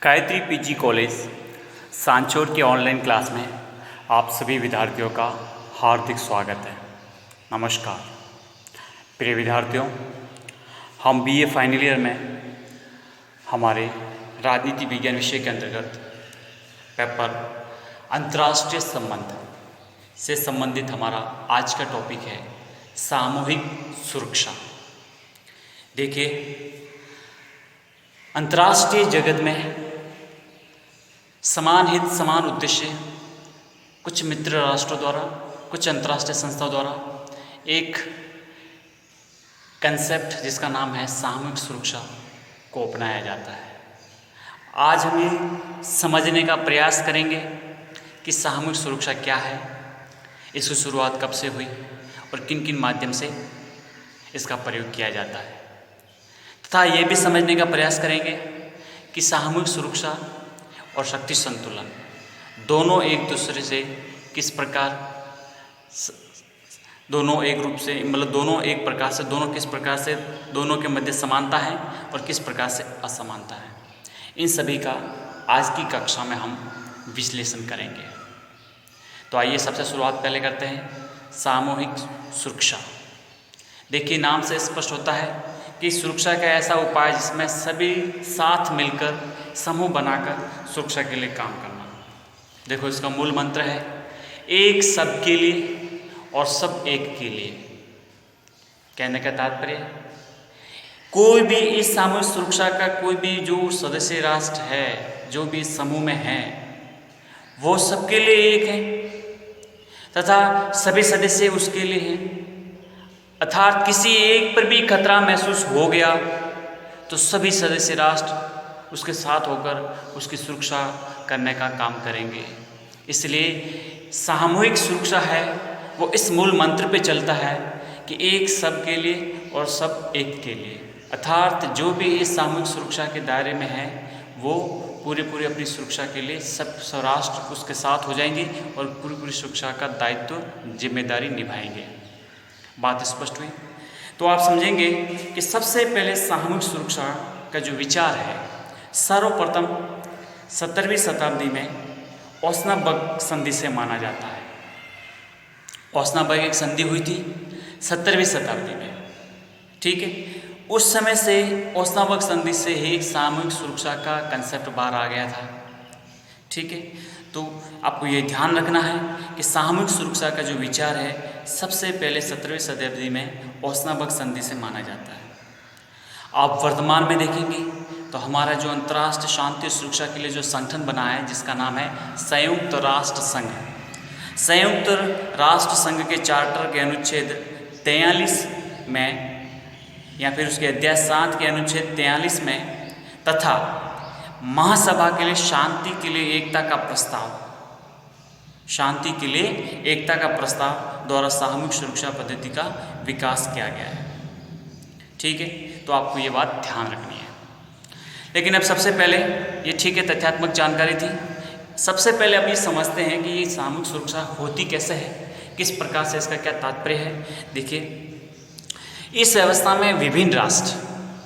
Gayatri PG college Sanchore के online class में आप सभी विद्यार्थियों का हार्दिक स्वागत है। नमस्कार प्रिय विद्यार्थियों, हम बीए फाइनल ईयर में हमारे राजनीति विज्ञान विषय के अंतर्गत पेपर अंतर्राष्ट्रीय संबंध से संबंधित हमारा आज का टॉपिक है सामूहिक सुरक्षा। देखिए, अंतर्राष्ट्रीय जगत में समान हित समान उद्देश्य कुछ मित्र राष्ट्रों द्वारा, कुछ अंतर्राष्ट्रीय संस्थाओं द्वारा एक कंसेप्ट जिसका नाम है सामूहिक सुरक्षा को अपनाया जाता है। आज हम ये समझने का प्रयास करेंगे कि सामूहिक सुरक्षा क्या है, इसकी शुरुआत कब से हुई और किन किन माध्यम से इसका प्रयोग किया जाता है, तथा ये भी समझने का प्रयास करेंगे कि सामूहिक सुरक्षा और शक्ति संतुलन दोनों एक दूसरे से किस प्रकार दोनों एक रूप से दोनों एक प्रकार से किस प्रकार से दोनों के मध्य समानता है और किस प्रकार से असमानता है। इन सभी का आज की कक्षा में हम विश्लेषण करेंगे। तो आइए सबसे शुरुआत पहले करते हैं सामूहिक सुरक्षा। देखिए, नाम से स्पष्ट होता है कि सुरक्षा का ऐसा उपाय जिसमें सभी साथ मिलकर समूह बनाकर सुरक्षा के लिए काम करना। देखो, इसका मूल मंत्र है एक सब के लिए और सब एक के लिए। कहने का तात्पर्य, कोई भी इस सामूहिक सुरक्षा का कोई भी जो सदस्य राष्ट्र है, जो भी समूह में है, वो सबके लिए एक है तथा सभी सदस्य उसके लिए हैं। अर्थात किसी एक पर भी खतरा महसूस हो गया तो सभी सदस्य राष्ट्र उसके साथ होकर उसकी सुरक्षा करने का काम करेंगे। इसलिए सामूहिक सुरक्षा है वो इस मूल मंत्र पे चलता है कि एक सब के लिए और सब एक के लिए। अर्थात जो भी इस सामूहिक सुरक्षा के दायरे में है वो पूरी अपनी सुरक्षा के लिए सब राष्ट्र उसके साथ हो जाएंगे और पूरी सुरक्षा का दायित्व जिम्मेदारी निभाएंगे। बात स्पष्ट हुई? तो आप समझेंगे कि सबसे पहले सामूहिक सुरक्षा का जो विचार है सर्वप्रथम 17वीं शताब्दी में ओस्नाबर्ग संधि से माना जाता है। ओस्नाबर्ग एक संधि हुई थी 17वीं शताब्दी में, ठीक है। उस समय से ओस्नाबर्ग संधि से ही सामूहिक सुरक्षा का कंसेप्ट बाहर आ गया था, ठीक है। तो आपको ये ध्यान रखना है कि सामूहिक सुरक्षा का जो विचार है सबसे पहले 17वीं शताब्दी में ओस्नाबर्ग संधि से माना जाता है। आप वर्तमान में देखेंगे तो हमारा जो अंतर्राष्ट्रीय शांति और सुरक्षा के लिए जो संगठन बना है जिसका नाम है संयुक्त राष्ट्र संघ। संयुक्त राष्ट्र संघ के चार्टर के अनुच्छेद 43 में या फिर उसके अध्याय 7 के अनुच्छेद 43 में तथा महासभा के लिए शांति के लिए एकता का प्रस्ताव द्वारा सामूहिक सुरक्षा पद्धति का विकास किया गया है, ठीक है। तो आपको ये बात ध्यान रखनी है। लेकिन अब सबसे पहले ये ठीक है तथ्यात्मक जानकारी थी। सबसे पहले अब ये समझते हैं कि ये सामूहिक सुरक्षा होती कैसे है, किस प्रकार से इसका क्या तात्पर्य है। देखिए, इस व्यवस्था में विभिन्न राष्ट्र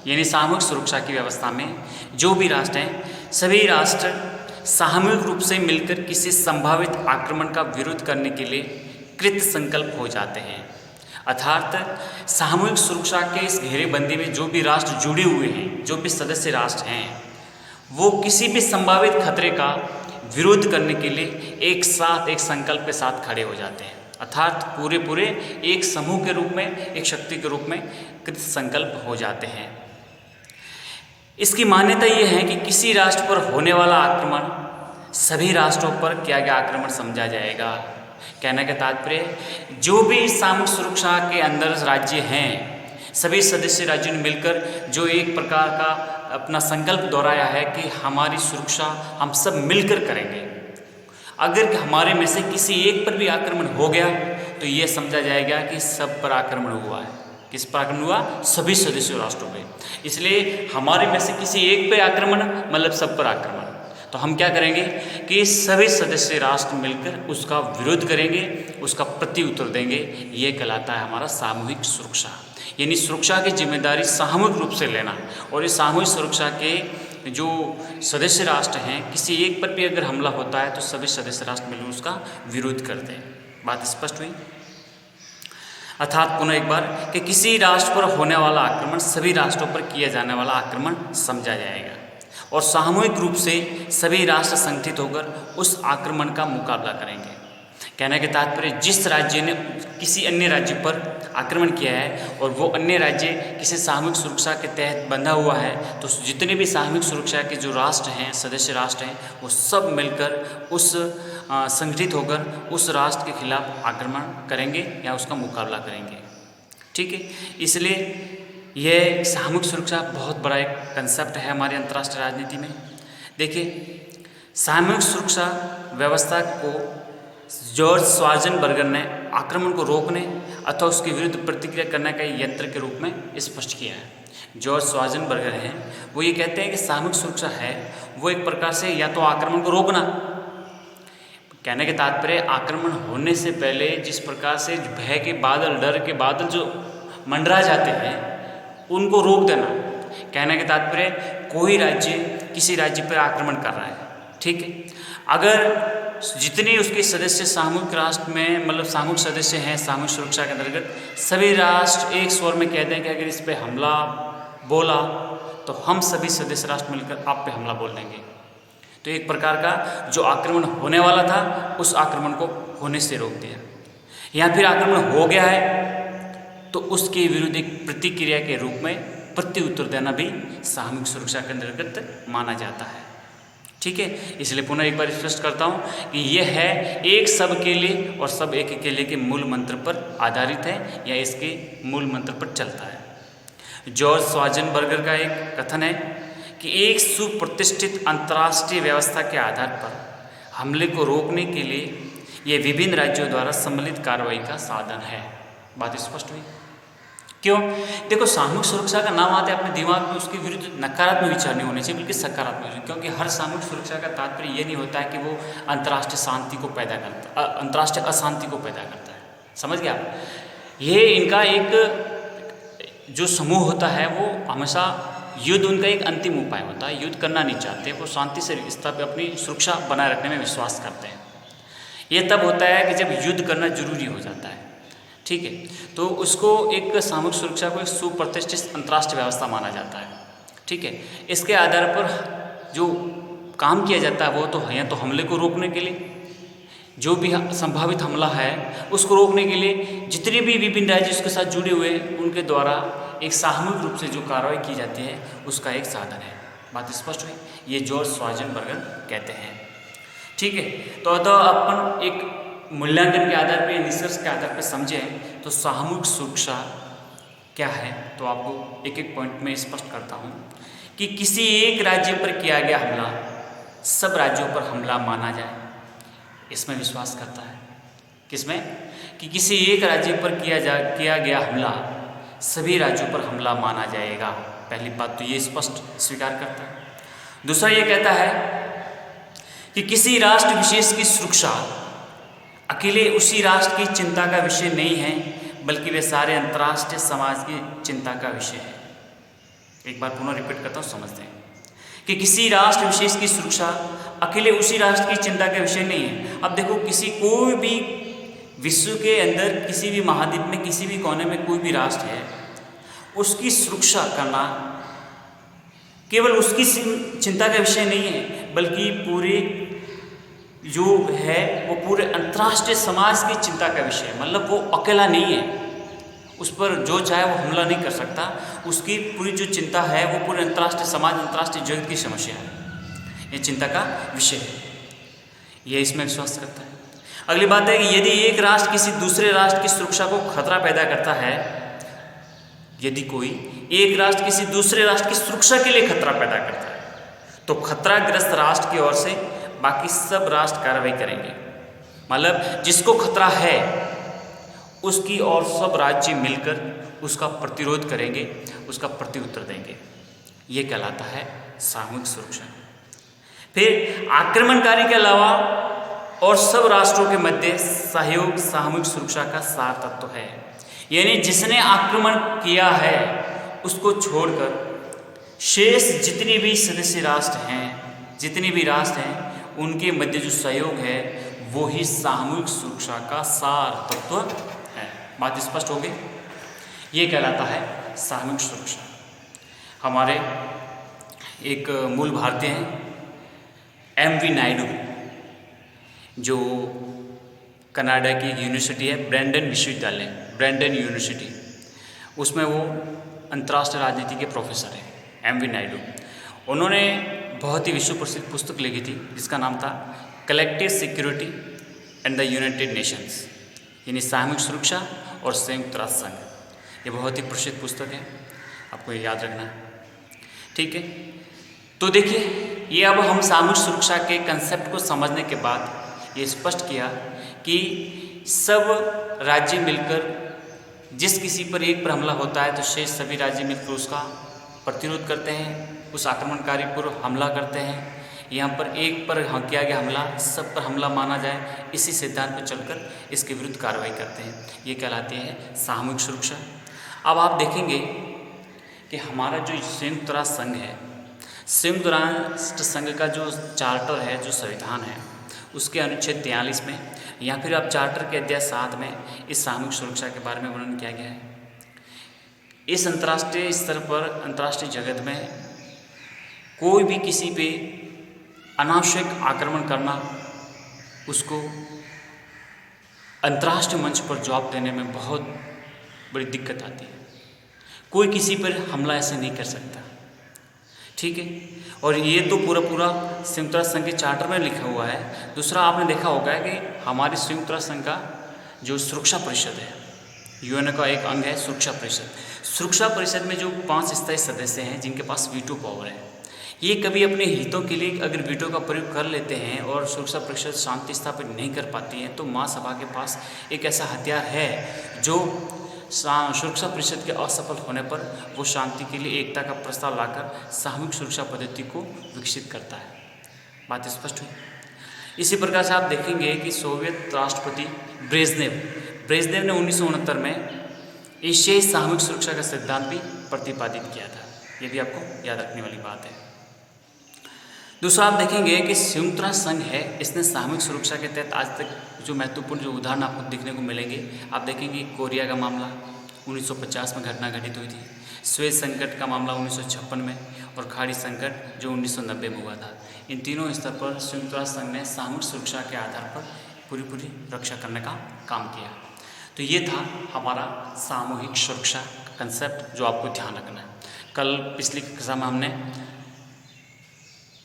यानी सामूहिक सुरक्षा की व्यवस्था में जो भी राष्ट्र हैं सभी राष्ट्र सामूहिक रूप से मिलकर किसी संभावित आक्रमण का विरोध करने के लिए कृत संकल्प हो जाते हैं। अर्थात सामूहिक सुरक्षा के इस घेरेबंदी में जो भी राष्ट्र जुड़े हुए हैं, जो भी सदस्य राष्ट्र हैं, वो किसी भी संभावित खतरे का विरोध करने के लिए एक साथ एक संकल्प के साथ खड़े हो जाते हैं। अर्थात पूरे एक समूह के रूप में, एक शक्ति के रूप में कृत संकल्प हो जाते हैं। इसकी मान्यता ये है कि किसी राष्ट्र पर होने वाला आक्रमण सभी राष्ट्रों पर क्या क्या आक्रमण समझा जाएगा। कहने का तात्पर्य, जो भी सामूहिक सुरक्षा के अंदर राज्य हैं सभी सदस्य राज्यों ने मिलकर जो एक प्रकार का अपना संकल्प दोहराया है कि हमारी सुरक्षा हम सब मिलकर करेंगे। अगर हमारे में से किसी एक पर भी आक्रमण हो गया तो ये समझा जाएगा कि सब पर आक्रमण हुआ है। किस पर आक्रमण हुआ? सभी सदस्य राष्ट्रों पे। इसलिए हमारे में से किसी एक पे आक्रमण मतलब सब पर आक्रमण। तो हम क्या करेंगे कि सभी सदस्य राष्ट्र मिलकर उसका विरोध करेंगे, उसका प्रति उत्तर देंगे। ये कहलाता है हमारा सामूहिक सुरक्षा। यानी सुरक्षा की जिम्मेदारी सामूहिक रूप से लेना और इस सामूहिक सुरक्षा के जो सदस्य राष्ट्र हैं, किसी एक पर भी अगर हमला होता है तो सभी सदस्य राष्ट्र मिलकर उसका विरोध करते हैं। बात स्पष्ट हुई। अर्थात पुनः एक बार कि किसी राष्ट्र पर होने वाला आक्रमण सभी राष्ट्रों पर किया जाने वाला आक्रमण समझा जाएगा और सामूहिक रूप से सभी राष्ट्र संगठित होकर उस आक्रमण का मुकाबला करेंगे। कहने के तात्पर्य, जिस राज्य ने किसी अन्य राज्य पर आक्रमण किया है और वो अन्य राज्य किसी सामूहिक सुरक्षा के तहत बंधा हुआ है, तो जितने भी सामूहिक सुरक्षा के जो राष्ट्र हैं, सदस्य राष्ट्र हैं, वो सब मिलकर उस संगठित होकर उस राष्ट्र के खिलाफ आक्रमण करेंगे या उसका मुकाबला करेंगे। ठीक है, इसलिए यह सामूहिक सुरक्षा बहुत बड़ा एक कंसेप्ट है हमारी अंतर्राष्ट्रीय राजनीति में। देखिए, सामूहिक सुरक्षा व्यवस्था को जॉर्ज स्वार्जेनबर्गर ने आक्रमण को रोकने अथवा उसके विरुद्ध प्रतिक्रिया करने का यंत्र के रूप में स्पष्ट किया है। जॉर्ज स्वार्जेनबर्गर हैं, वो ये कहते हैं कि सामूहिक सुरक्षा है वो एक प्रकार से या तो आक्रमण को रोकना, कहने के तात्पर्य आक्रमण होने से पहले जिस प्रकार से भय के बादल, डर के बादल जो मंडरा जाते हैं, उनको रोक देना। कहने के तात्पर्य कोई राज्य किसी राज्य पर आक्रमण कर रहा है, ठीक है, अगर जितने उसके सदस्य सामूहिक राष्ट्र में मतलब सामूहिक सदस्य हैं सामूहिक सुरक्षा के अंतर्गत, सभी राष्ट्र एक स्वर में कहते हैं कि अगर इस पे हमला बोला तो हम सभी सदस्य राष्ट्र मिलकर आप पे हमला बोल देंगे। तो एक प्रकार का जो आक्रमण होने वाला था उस आक्रमण को होने से रोक दिया। या फिर आक्रमण हो गया है तो उसके विरुद्ध एक प्रतिक्रिया के रूप में प्रत्युत्तर देना भी सामूहिक सुरक्षा के अंतर्गत माना जाता है। ठीक है, इसलिए पुनः एक बार स्पष्ट करता हूँ कि यह है एक सब के लिए और सब एक के लिए के मूल मंत्र पर आधारित है या इसके मूल मंत्र पर चलता है। जॉर्ज स्वार्जेनबर्गर का एक कथन है कि एक सुप्रतिष्ठित अंतर्राष्ट्रीय व्यवस्था के आधार पर हमले को रोकने के लिए यह विभिन्न राज्यों द्वारा सम्मिलित कार्रवाई का साधन है। बात स्पष्ट हुई। क्यों? देखो, सामूहिक सुरक्षा का नाम आते अपने दिमाग में उसके विरुद्ध नकारात्मक विचार नहीं होने चाहिए बल्कि सकारात्मक विचार, क्योंकि हर सामूहिक सुरक्षा का तात्पर्य ये नहीं होता है कि वो अंतर्राष्ट्रीय शांति को पैदा करता, अंतर्राष्ट्रीय अशांति को पैदा करता है। समझ गया? ये इनका एक जो समूह होता है वो हमेशा युद्ध उनका एक अंतिम उपाय होता है, युद्ध करना नहीं चाहते, वो शांति से स्तर पर अपनी सुरक्षा बनाए रखने में विश्वास करते हैं। ये तब होता है कि जब युद्ध करना जरूरी हो जाता है। ठीक है, तो उसको एक सामूहिक सुरक्षा को एक सुप्रतिष्ठित अंतर्राष्ट्रीय व्यवस्था माना जाता है। ठीक है, इसके आधार पर जो काम किया जाता है वो तो है या तो हमले को रोकने के लिए, जो भी संभावित हमला है उसको रोकने के लिए जितने भी विभिन्न राज्य उसके साथ जुड़े हुए उनके द्वारा एक सामूहिक रूप से जो कार्रवाई की जाती है उसका एक साधन है। बात स्पष्ट हुई। ये जॉर्ज स्वार्जेनबर्गर कहते हैं। ठीक है, तो अपन एक मूल्यांकन के आधार पर, निष्कर्ष के आधार पर समझें तो सामूहिक सुरक्षा क्या है, तो आपको एक एक पॉइंट में स्पष्ट करता हूँ कि किसी एक राज्य पर किया गया हमला सब राज्यों पर हमला माना जाए, इसमें विश्वास करता है। किसमें? कि किसी एक राज्य पर किया गया हमला सभी राज्यों पर हमला माना जाएगा। पहली बात तो ये स्पष्ट स्वीकार करता है। दूसरा ये कहता है कि किसी राष्ट्र विशेष की सुरक्षा अकेले उसी राष्ट्र की चिंता का विषय नहीं है बल्कि वे सारे अंतर्राष्ट्रीय समाज की चिंता का विषय है। एक बार पुनः रिपीट करता हूँ, समझते हैं कि किसी राष्ट्र विशेष की सुरक्षा अकेले उसी राष्ट्र की चिंता का विषय नहीं है। अब देखो, कोई भी विश्व के अंदर किसी भी महाद्वीप में किसी भी कोने में कोई भी राष्ट्र है, उसकी सुरक्षा करना केवल उसकी चिंता का विषय नहीं है बल्कि पूरे जो है वो पूरे अंतर्राष्ट्रीय समाज की चिंता का विषय है। मतलब वो अकेला नहीं है, उस पर जो चाहे वो हमला नहीं कर सकता। उसकी पूरी जो चिंता है वो पूरे अंतर्राष्ट्रीय समाज, अंतर्राष्ट्रीय जगत की समस्या है, ये चिंता का विषय है। ये इसमें विश्वास करता है। अगली बात है कि यदि एक राष्ट्र किसी दूसरे राष्ट्र की सुरक्षा को खतरा पैदा करता है, यदि कोई एक राष्ट्र किसी दूसरे राष्ट्र की सुरक्षा के लिए खतरा पैदा करता है, तो खतराग्रस्त राष्ट्र की ओर से बाकी सब राष्ट्र कार्रवाई करेंगे। मतलब जिसको खतरा है उसकी और सब राज्य मिलकर उसका प्रतिरोध करेंगे, उसका प्रत्युत्तर देंगे। ये कहलाता है सामूहिक सुरक्षा। फिर आक्रमणकारी के अलावा और सब राष्ट्रों के मध्य सहयोग सामूहिक सुरक्षा का सार तत्व है। यानी जिसने आक्रमण किया है उसको छोड़कर शेष जितने भी सदस्य राष्ट्र हैं, जितने भी राष्ट्र हैं, उनके मध्य जो सहयोग है वो ही सामूहिक सुरक्षा का सार तत्व है। बात स्पष्ट हो गई? ये कहलाता है सामूहिक सुरक्षा। हमारे एक मूल भारतीय हैं MV नायडू, जो कनाडा की एक यूनिवर्सिटी है, ब्रैंडन विश्वविद्यालय, ब्रैंडन यूनिवर्सिटी, उसमें वो अंतर्राष्ट्रीय राजनीति के प्रोफेसर हैं MV नायडू। उन्होंने बहुत ही विश्व प्रसिद्ध पुस्तक लिखी थी जिसका नाम था collective security and the United Nations, यानी सामूहिक सुरक्षा और संयुक्त राष्ट्र संघ। ये बहुत ही प्रसिद्ध पुस्तक है, आपको ये याद रखना है, ठीक है। तो देखिए, ये अब हम सामूहिक सुरक्षा के कंसेप्ट को समझने के बाद ये स्पष्ट किया कि सब राज्य मिलकर जिस किसी पर एक पर हमला होता है तो शेष सभी राज्य मिलकर उसका प्रतिरोध करते हैं, उस आक्रमणकारी पर हमला करते हैं। यहाँ पर एक पर किया गया हमला सब पर हमला माना जाए, इसी सिद्धांत पर चलकर इसके विरुद्ध कार्रवाई करते हैं। ये कहलाती है सामूहिक सुरक्षा। अब आप देखेंगे कि हमारा जो संयुक्त राष्ट्र संघ है, संयुक्त राष्ट्र संघ का जो चार्टर है, जो संविधान है, उसके अनुच्छेद 43 में या फिर आप चार्टर के अध्याय 7 में इस सामूहिक सुरक्षा के बारे में वर्णन किया गया है। इस अंतर्राष्ट्रीय स्तर पर, अंतर्राष्ट्रीय जगत में कोई भी किसी पे अनावश्यक आक्रमण करना, उसको अंतर्राष्ट्रीय मंच पर जवाब देने में बहुत बड़ी दिक्कत आती है। कोई किसी पर हमला ऐसे नहीं कर सकता, ठीक है। और ये तो पूरा संयुक्त राष्ट्र संघ के चार्टर में लिखा हुआ है। दूसरा, आपने देखा होगा कि हमारे संयुक्त राष्ट्र संघ का जो सुरक्षा परिषद है, UN का एक अंग है सुरक्षा परिषद। सुरक्षा परिषद में जो 5 स्थायी सदस्य हैं जिनके पास वीटो पावर है, ये कभी अपने हितों के लिए अगर वीटो का प्रयोग कर लेते हैं और सुरक्षा परिषद शांति स्थापित नहीं कर पाती है, तो महासभा के पास एक ऐसा हथियार है जो सुरक्षा परिषद के असफल होने पर वो शांति के लिए एकता का प्रस्ताव लाकर सामूहिक सुरक्षा पद्धति को विकसित करता है। बात स्पष्ट हुई? इसी प्रकार से आप देखेंगे कि सोवियत राष्ट्रपति ब्रेजनेव ने 1969 में एशियाई सामूहिक सुरक्षा का सिद्धांत भी प्रतिपादित किया था। ये भी आपको याद रखने वाली बात है। दूसरा, आप देखेंगे कि संयुक्त राष्ट्र संघ है, इसने सामूहिक सुरक्षा के तहत आज तक जो महत्वपूर्ण जो उदाहरण आपको देखने को मिलेंगे, आप देखेंगे कोरिया का मामला 1950 में घटना घटित हुई थी, स्वेज संकट का मामला 1956 में, और खाड़ी संकट जो 1990 में हुआ था। इन तीनों स्तर पर संयुक्त राष्ट्र संघ ने सामूहिक सुरक्षा के आधार पर पूरी रक्षा करने का काम किया। तो ये था हमारा सामूहिक सुरक्षा का कंसेप्ट जो आपको ध्यान रखना है। कल पिछली कक्षा में हमने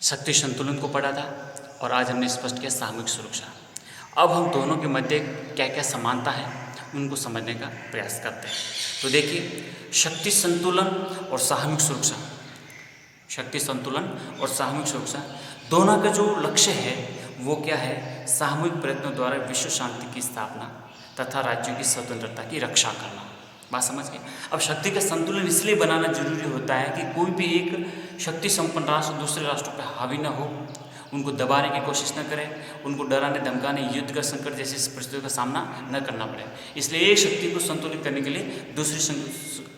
शक्ति संतुलन को पढ़ा था और आज हमने स्पष्ट किया सामूहिक सुरक्षा। अब हम दोनों के मध्य क्या क्या समानता है उनको समझने का प्रयास करते हैं। तो देखिए, शक्ति संतुलन और सामूहिक सुरक्षा, शक्ति संतुलन और सामूहिक सुरक्षा दोनों का जो लक्ष्य है वो क्या है? सामूहिक प्रयत्नों द्वारा विश्व शांति की स्थापना तथा राज्यों की स्वतंत्रता की रक्षा करना। बात समझ गए? अब शक्ति का संतुलन इसलिए बनाना जरूरी होता है कि कोई भी एक शक्ति संपन्न राष्ट्र दूसरे राष्ट्रों पर हावी न हो, उनको दबाने की कोशिश न करें, उनको डराने धमकाने, युद्ध का संकट जैसी परिस्थितियों का सामना न करना पड़े। इसलिए एक शक्ति को संतुलित करने के लिए दूसरी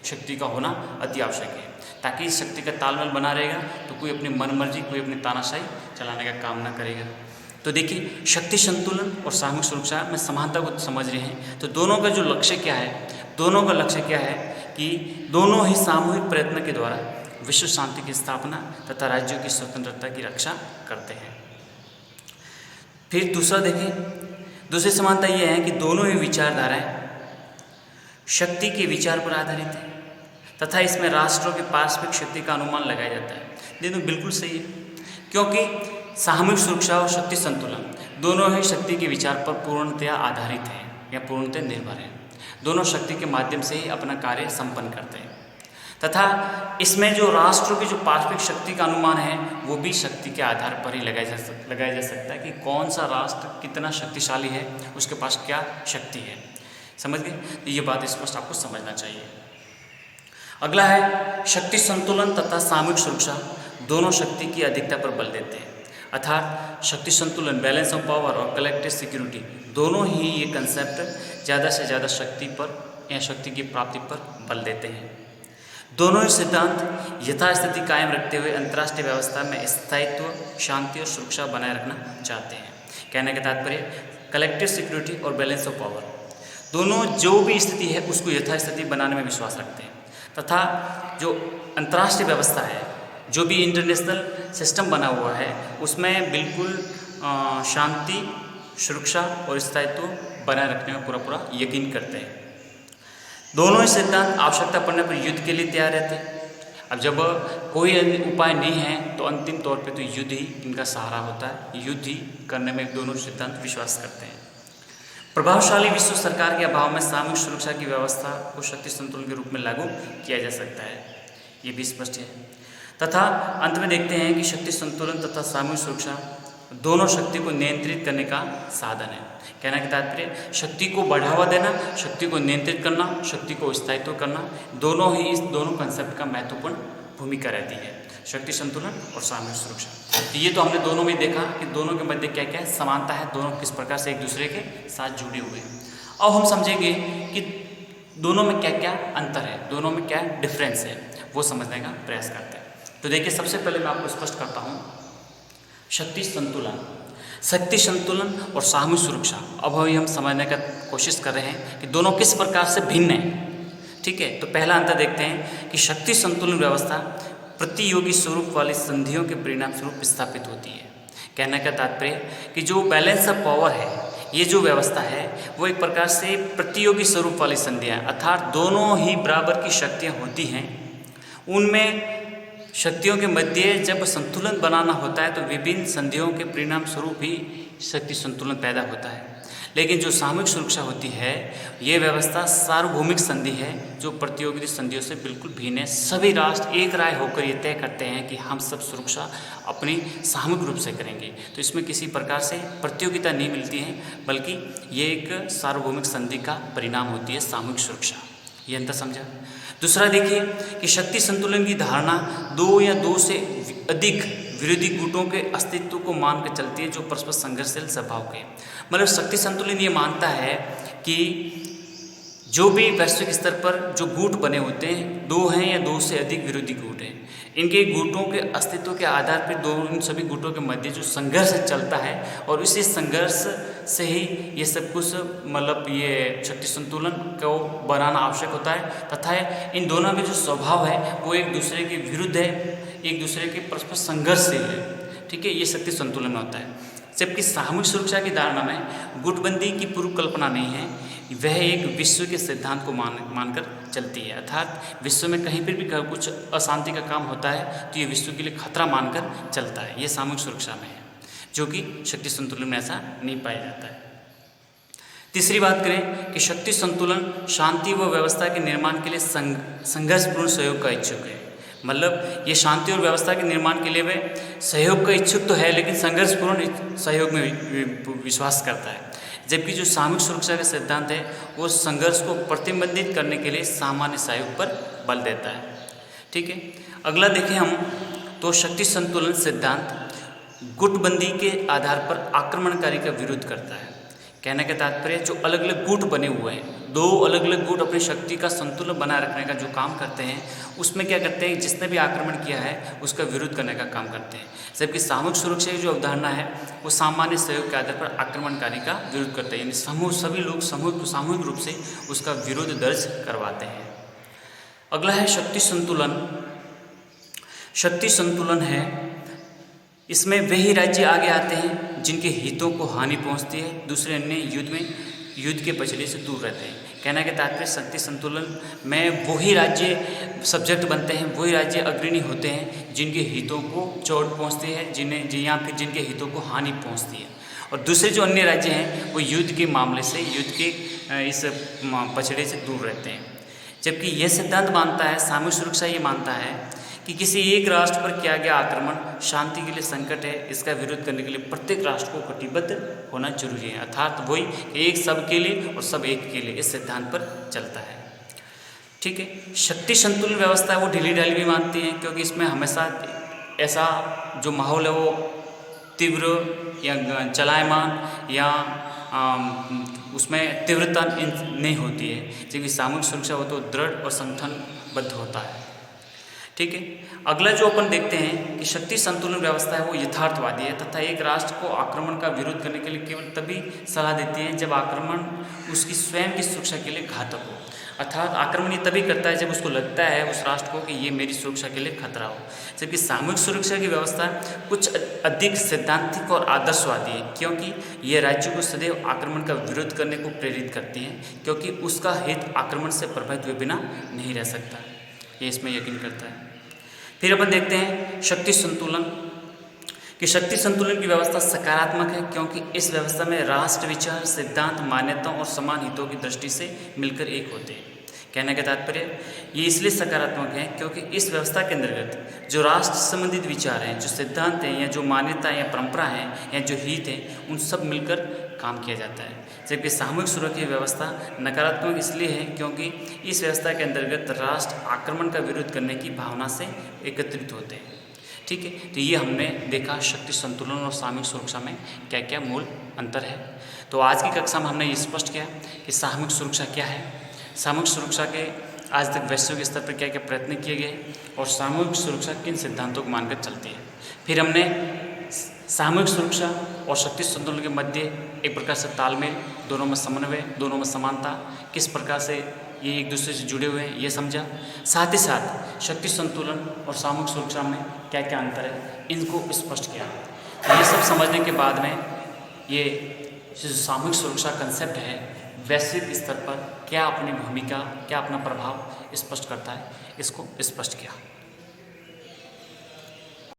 शक्ति का होना अति आवश्यक है, ताकि इस शक्ति का तालमेल बना रहेगा तो कोई अपनी मनमर्जी, कोई अपनी तानाशाही चलाने का काम न करेगा। तो देखिए, शक्ति संतुलन और सामूहिक सुरक्षा में समानता को समझ रहे हैं। तो दोनों का जो लक्ष्य क्या है? दोनों का लक्ष्य क्या है कि दोनों ही सामूहिक प्रयत्न के द्वारा विश्व शांति की स्थापना तथा राज्यों की स्वतंत्रता की रक्षा करते हैं। फिर दूसरा देखिए, दूसरी समानता यह है कि दोनों ही विचारधाराएं शक्ति के विचार पर आधारित है तथा इसमें राष्ट्रों की पारस्परिक शक्ति का अनुमान लगाया जाता है। देखो, बिल्कुल सही है, क्योंकि सामूहिक सुरक्षा और शक्ति संतुलन दोनों ही शक्ति के विचार पर पूर्णतया आधारित हैं या पूर्णतः निर्भर हैं। दोनों शक्ति के माध्यम से ही अपना कार्य संपन्न करते हैं तथा इसमें जो राष्ट्रों की जो पारस्परिक शक्ति का अनुमान है वो भी शक्ति के आधार पर ही लगाया जा सकता है कि कौन सा राष्ट्र कितना शक्तिशाली है, उसके पास क्या शक्ति है। समझ गए? तो ये बात स्पष्ट आपको समझना चाहिए। अगला है शक्ति संतुलन तथा सामूहिक सुरक्षा दोनों शक्ति की अधिकता पर बल देते हैं, अर्थात शक्ति संतुलन, बैलेंस ऑफ पावर और कलेक्टिव सिक्योरिटी दोनों ही ये कंसेप्ट ज़्यादा से ज़्यादा शक्ति पर या शक्ति की प्राप्ति पर बल देते हैं। दोनों ही सिद्धांत यथास्थिति कायम रखते हुए अंतर्राष्ट्रीय व्यवस्था में स्थायित्व, शांति और सुरक्षा बनाए रखना चाहते हैं। कहने का तात्पर्य कलेक्टिव सिक्योरिटी और बैलेंस ऑफ पावर, दोनों जो भी स्थिति है उसको यथास्थिति बनाने में विश्वास रखते हैं तथा जो अंतर्राष्ट्रीय व्यवस्था है, जो भी इंटरनेशनल सिस्टम बना हुआ है उसमें बिल्कुल शांति, सुरक्षा और स्थायित्व बनाए रखने में पूरा यकीन करते हैं। दोनों ही सिद्धांत आवश्यकता पड़ने पर युद्ध के लिए तैयार रहते हैं। अब जब कोई उपाय नहीं है तो अंतिम तौर पे तो युद्ध ही इनका सहारा होता है, युद्ध ही करने में दोनों सिद्धांत विश्वास करते हैं। प्रभावशाली विश्व सरकार के अभाव में सामूहिक सुरक्षा की व्यवस्था को शक्ति संतुलन के रूप में लागू किया जा सकता है, ये भी स्पष्ट है। तथा अंत में देखते हैं कि शक्ति संतुलन तथा सामूहिक सुरक्षा दोनों शक्ति को नियंत्रित करने का साधन है। कहने का तात्पर्य शक्ति को बढ़ावा देना, शक्ति को नियंत्रित करना, शक्ति को स्थायित्व करना, दोनों ही इस दोनों कंसेप्ट का महत्वपूर्ण भूमिका रहती है, शक्ति संतुलन और सामूहिक सुरक्षा। तो ये तो हमने दोनों में देखा कि दोनों के मध्य क्या क्या समानता है, दोनों किस प्रकार से एक दूसरे के साथ जुड़े हुए हैं। अब हम समझेंगे कि दोनों में क्या क्या अंतर है, दोनों में क्या डिफरेंस है, वो समझने का प्रयास करते हैं। तो देखिए, सबसे पहले मैं आपको स्पष्ट करता हूँ शक्ति संतुलन, शक्ति संतुलन और सामूहिक सुरक्षा। अब हम समझने का कोशिश कर रहे हैं कि दोनों किस प्रकार से भिन्न हैं। ठीक है, तो पहला अंतर देखते हैं कि शक्ति संतुलन व्यवस्था प्रतियोगी स्वरूप वाली संधियों के परिणाम स्वरूप स्थापित होती है। कहने का तात्पर्य कि जो बैलेंस ऑफ पावर है, ये जो व्यवस्था है वो एक प्रकार से प्रतियोगी स्वरूप वाली संधियाँ, अर्थात दोनों ही बराबर की शक्तियाँ होती हैं, उनमें शक्तियों के मध्य जब संतुलन बनाना होता है तो विभिन्न संधियों के परिणाम स्वरूप ही शक्ति संतुलन पैदा होता है। लेकिन जो सामूहिक सुरक्षा होती है, ये व्यवस्था सार्वभौमिक संधि है जो प्रतियोगी संधियों से बिल्कुल भिन्न है। सभी राष्ट्र एक राय होकर ये तय करते हैं कि हम सब सुरक्षा अपनी सामूहिक रूप से करेंगे, तो इसमें किसी प्रकार से प्रतियोगिता नहीं मिलती है, बल्कि ये एक सार्वभौमिक संधि का परिणाम होती है सामूहिक सुरक्षा। ये अंतर समझा। दूसरा देखिए कि शक्ति संतुलन की धारणा दो या दो से अधिक विरोधी गुटों के अस्तित्व को मानकर चलती है जो परस्पर संघर्षशील स्वभाव के। मतलब शक्ति संतुलन ये मानता है कि जो भी वैश्विक स्तर पर जो गुट बने होते हैं, दो हैं या दो से अधिक विरोधी गुट हैं, इनके गुटों के अस्तित्व के आधार पर इन सभी गुटों के मध्य जो संघर्ष चलता है और इसी संघर्ष से ही ये सब कुछ मतलब ये शक्ति संतुलन को बनाना आवश्यक होता है। तथा इन दोनों के जो स्वभाव है वो एक दूसरे के विरुद्ध है, एक दूसरे के परस्पर संघर्षशील है। ठीक है, ये शक्ति संतुलन में होता है। जबकि सामूहिक सुरक्षा की धारणा में गुटबंदी की पूर्व कल्पना नहीं है, वह एक विश्व के सिद्धांत को मानकर चलती है। अर्थात विश्व में कहीं पर भी कुछ अशांति का काम होता है तो ये विश्व के लिए खतरा मानकर चलता है। ये सामूहिक सुरक्षा में है, जो कि शक्ति संतुलन में ऐसा नहीं पाया जाता है। तीसरी बात करें कि शक्ति संतुलन शांति व व्यवस्था के निर्माण के लिए संघर्षपूर्ण सहयोग का इच्छुक है। मतलब ये शांति और व्यवस्था के निर्माण के लिए वे सहयोग का इच्छुक तो है, लेकिन संघर्षपूर्ण सहयोग में विश्वास करता है। जबकि जो सामूहिक सुरक्षा का सिद्धांत है वो संघर्ष को प्रतिबंधित करने के लिए सामान्य सहयोग पर बल देता है। ठीक है, अगला देखें हम तो शक्ति संतुलन सिद्धांत गुटबंदी के आधार पर आक्रमणकारी का विरोध करता है। कहने का तात्पर्य जो अलग अलग गुट बने हुए हैं, दो अलग अलग गुट अपनी शक्ति का संतुलन बनाए रखने का जो काम करते हैं, उसमें क्या करते हैं, जिसने भी आक्रमण किया है उसका विरोध करने का काम करते हैं। जबकि सामूहिक सुरक्षा की जो अवधारणा है वो सामान्य सहयोग के आधार पर आक्रमणकारी का विरोध करते हैं, यानी सभी लोग सामूहिक रूप से उसका विरोध दर्ज करवाते हैं। अगला है शक्ति संतुलन। शक्ति संतुलन है, इसमें वही राज्य आगे आते हैं जिनके हितों को हानि पहुंचती है, दूसरे अन्य युद्ध के पछड़े से दूर रहते हैं। कहने के तात्पर्य शक्ति संतुलन में वही राज्य सब्जेक्ट बनते हैं, वही राज्य अग्रणी होते हैं जिनके हितों को चोट पहुंचती है, या फिर जिनके हितों को हानि पहुंचती है, और दूसरे जो अन्य राज्य हैं वो युद्ध के मामले से, युद्ध के इस पछड़े से दूर रहते हैं। जबकि यह सिद्धांत मानता है, सामूहिक सुरक्षा ये मानता है कि किसी एक राष्ट्र पर किया गया आक्रमण शांति के लिए संकट है, इसका विरोध करने के लिए प्रत्येक राष्ट्र को कटिबद्ध होना जरूरी है। अर्थात वही एक सब के लिए और सब एक के लिए, इस सिद्धांत पर चलता है। ठीक है, शक्ति संतुलन व्यवस्था है वो ढीली ढाली भी मानती है, क्योंकि इसमें हमेशा ऐसा जो माहौल है वो तीव्र या चलायमान या उसमें तीव्रता नहीं होती है। जबकि सामूहिक सुरक्षा हो तो दृढ़ और संगठनबद्ध होता है। ठीक है। अगला जो अपन देखते हैं कि शक्ति संतुलन व्यवस्था है वो यथार्थवादी है तथा एक राष्ट्र को आक्रमण का विरोध करने के लिए केवल तभी सलाह देती है जब आक्रमण उसकी स्वयं की सुरक्षा के लिए घातक हो। अर्थात आक्रमण ये तभी करता है जब उसको लगता है उस राष्ट्र को कि ये मेरी सुरक्षा के लिए खतरा हो। जबकि सामूहिक सुरक्षा की व्यवस्था कुछ अधिक सैद्धांतिक और आदर्शवादी है, क्योंकि ये राज्यों को सदैव आक्रमण का विरोध करने को प्रेरित करती है, क्योंकि उसका हित आक्रमण से प्रभावित हुए बिना नहीं रह सकता। ये इसमें यकीन करता है। फिर अपन देखते हैं शक्ति संतुलन कि शक्ति संतुलन की व्यवस्था सकारात्मक है, क्योंकि इस व्यवस्था में राष्ट्र विचार, सिद्धांत, मान्यताओं और समान हितों की दृष्टि से मिलकर एक होते हैं। कहने का तात्पर्य ये इसलिए सकारात्मक है क्योंकि इस व्यवस्था के अंतर्गत जो राष्ट्र संबंधित विचार हैं, जो सिद्धांत हैं या जो मान्यताएं या परंपरा हैं या जो हित हैं, उन सब मिलकर काम किया जाता है। जबकि सामूहिक सुरक्षा की व्यवस्था नकारात्मक इसलिए है क्योंकि इस व्यवस्था के अंतर्गत राष्ट्र आक्रमण का विरोध करने की भावना से एकत्रित होते हैं। ठीक है, तो ये हमने देखा शक्ति संतुलन और सामूहिक सुरक्षा में क्या क्या मूल अंतर है। तो आज की कक्षा में हमने ये स्पष्ट किया कि सामूहिक सुरक्षा क्या है, सामूहिक सुरक्षा के आज तक वैश्विक स्तर पर क्या क्या प्रयत्न किए गए और सामूहिक सुरक्षा किन सिद्धांतों को मानकर चलती है। फिर हमने सामूहिक सुरक्षा और शक्ति संतुलन के मध्य एक प्रकार से तालमेल, दोनों में समन्वय, दोनों में समानता, किस प्रकार से ये एक दूसरे से जुड़े हुए हैं ये समझा। साथ ही साथ शक्ति संतुलन और सामूहिक सुरक्षा में क्या क्या अंतर है इनको स्पष्ट किया। तो ये सब समझने के बाद में ये जो सामूहिक सुरक्षा कंसेप्ट है वैश्विक स्तर पर क्या अपनी भूमिका, क्या अपना प्रभाव स्पष्ट करता है, इसको स्पष्ट किया।